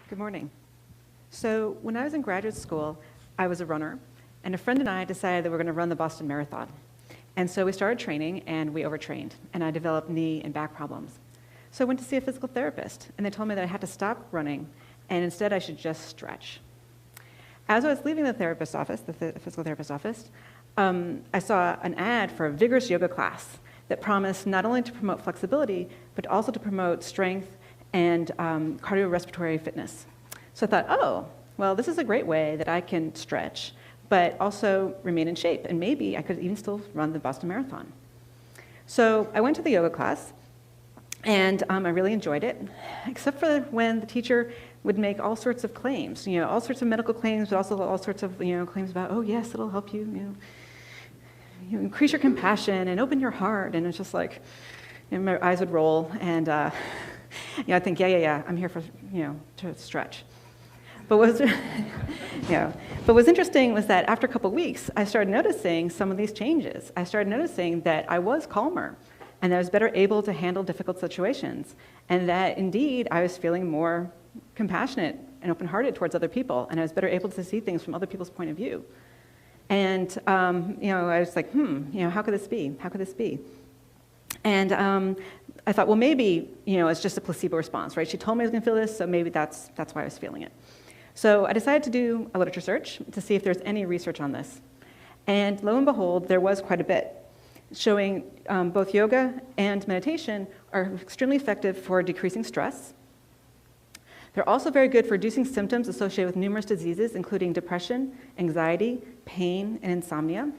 Good morning. So when I was in graduate school, I was a runner, and a friend and I decided that we were going to run the Boston Marathon. And so we started training, and we overtrained, and I developed knee and back problems. So I went to see a physical therapist, and they told me that I had to stop running, and instead I should just stretch. As I was leaving the therapist's office, the physical therapist's office, I saw an ad for a vigorous yoga class that promised not only to promote flexibility, but also to promote strength and cardiorespiratory fitness. So I thought, oh, well, this is a great way that I can stretch, but also remain in shape, and maybe I could even still run the Boston Marathon. So I went to the yoga class, and I really enjoyed it, except for when the teacher would make all sorts of claims, all sorts of medical claims, but also all sorts of claims about, oh yes, it'll help you, increase your compassion and open your heart, and it's just like, my eyes would roll, and I think, yeah, I'm here for to stretch. But what's interesting was that after a couple of weeks, I started noticing some of these changes. I started noticing that I was calmer, and I was better able to handle difficult situations, and that indeed I was feeling more compassionate and open-hearted towards other people, and I was better able to see things from other people's point of view. And I was like, how could this be? How could this be? And I thought, well, maybe it's just a placebo response, right? She told me I was going to feel this, so maybe that's why I was feeling it. So I decided to do a literature search to see if there's any research on this. And lo and behold, there was quite a bit, showing both yoga and meditation are extremely effective for decreasing stress. They're also very good for reducing symptoms associated with numerous diseases, including depression, anxiety, pain, and insomnia.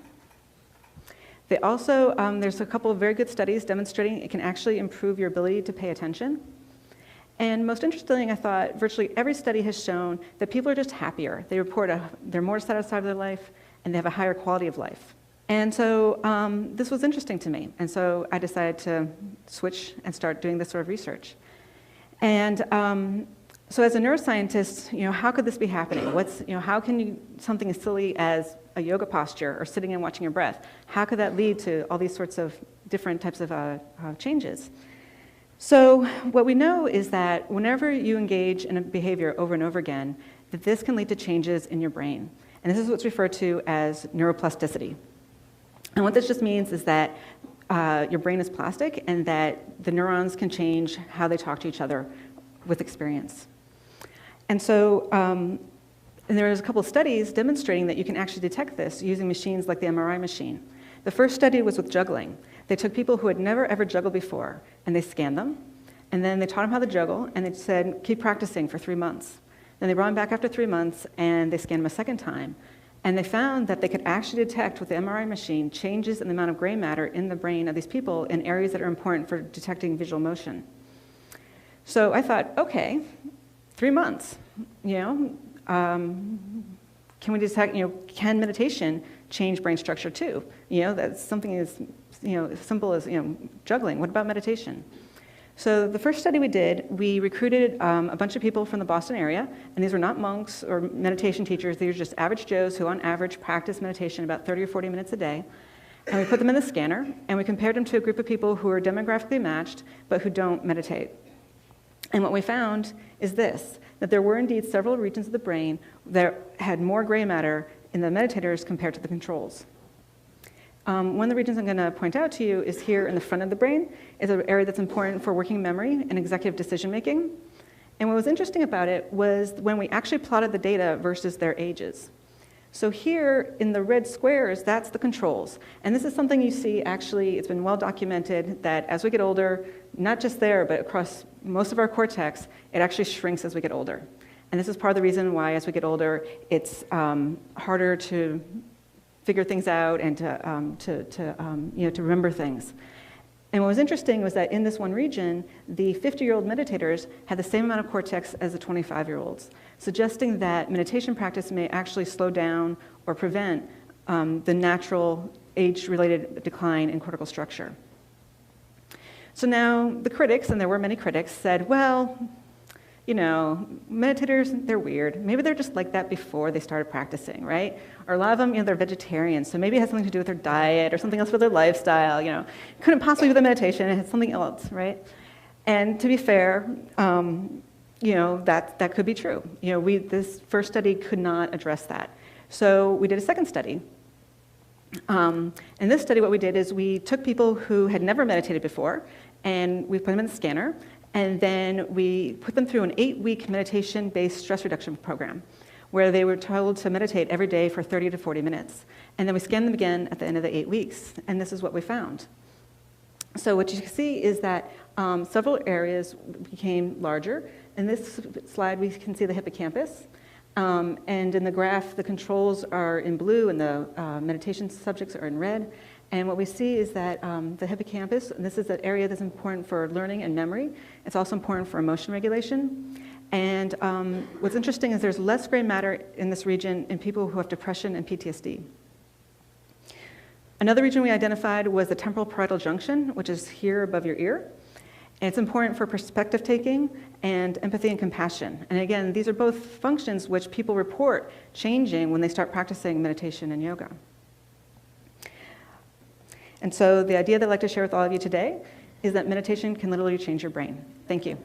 They also, there's a couple of very good studies demonstrating it can actually improve your ability to pay attention. And most interesting, I thought, virtually every study has shown that people are just happier. They report they're more satisfied with their life, and they have a higher quality of life. And so this was interesting to me. And so I decided to switch and start doing this sort of research. And so as a neuroscientist, how could this be happening? How can something as silly as a yoga posture or sitting and watching your breath, how could that lead to all these sorts of different types of changes? So what we know is that whenever you engage in a behavior over and over again, that this can lead to changes in your brain. And this is what's referred to as neuroplasticity. And what this just means is that your brain is plastic and that the neurons can change how they talk to each other with experience. And so and there's a couple of studies demonstrating that you can actually detect this using machines like the MRI machine. The first study was with juggling. They took people who had never ever juggled before, and they scanned them, and then they taught them how to juggle, and they said, keep practicing for 3 months. Then they brought them back after 3 months, and they scanned them a second time. And they found that they could actually detect with the MRI machine changes in the amount of gray matter in the brain of these people in areas that are important for detecting visual motion. So I thought, okay, 3 months, can we detect, can meditation change brain structure too? That's something as, simple as, juggling. What about meditation? So the first study we did, we recruited a bunch of people from the Boston area, and these were not monks or meditation teachers. These were just average Joes who on average practice meditation about 30 or 40 minutes a day. And we put them in the scanner, and we compared them to a group of people who are demographically matched, but who don't meditate. And what we found is this, that there were indeed several regions of the brain that had more gray matter in the meditators compared to the controls. One of the regions I'm going to point out to you is here in the front of the brain. It's an area that's important for working memory and executive decision making. And what was interesting about it was when we actually plotted the data versus their ages. So here in the red squares, that's the controls. And this is something you see actually, it's been well documented that as we get older, not just there, but across most of our cortex, it actually shrinks as we get older. And this is part of the reason why as we get older, it's harder to figure things out and to remember things. And what was interesting was that in this one region, the 50-year-old meditators had the same amount of cortex as the 25-year-olds, suggesting that meditation practice may actually slow down or prevent the natural age-related decline in cortical structure. So now the critics, and there were many critics, said, well, meditators, they're weird. Maybe they're just like that before they started practicing, right? Or a lot of them, they're vegetarians, so maybe it has something to do with their diet or something else with their lifestyle, Couldn't possibly be the meditation, it had something else, right? And to be fair, that could be true. This first study could not address that. So we did a second study. In this study, what we did is we took people who had never meditated before, and we put them in the scanner, and then we put them through an 8-week meditation-based stress reduction program, where they were told to meditate every day for 30 to 40 minutes. And then we scanned them again at the end of the 8 weeks, and this is what we found. So what you can see is that several areas became larger. In this slide, we can see the hippocampus. And in the graph, the controls are in blue and the meditation subjects are in red. And what we see is that the hippocampus, and this is an area that's important for learning and memory. It's also important for emotion regulation. And what's interesting is there's less gray matter in this region in people who have depression and PTSD. Another region we identified was the temporal parietal junction, which is here above your ear. And it's important for perspective taking and empathy and compassion. And again, these are both functions which people report changing when they start practicing meditation and yoga. And so the idea that I'd like to share with all of you today is that meditation can literally change your brain. Thank you.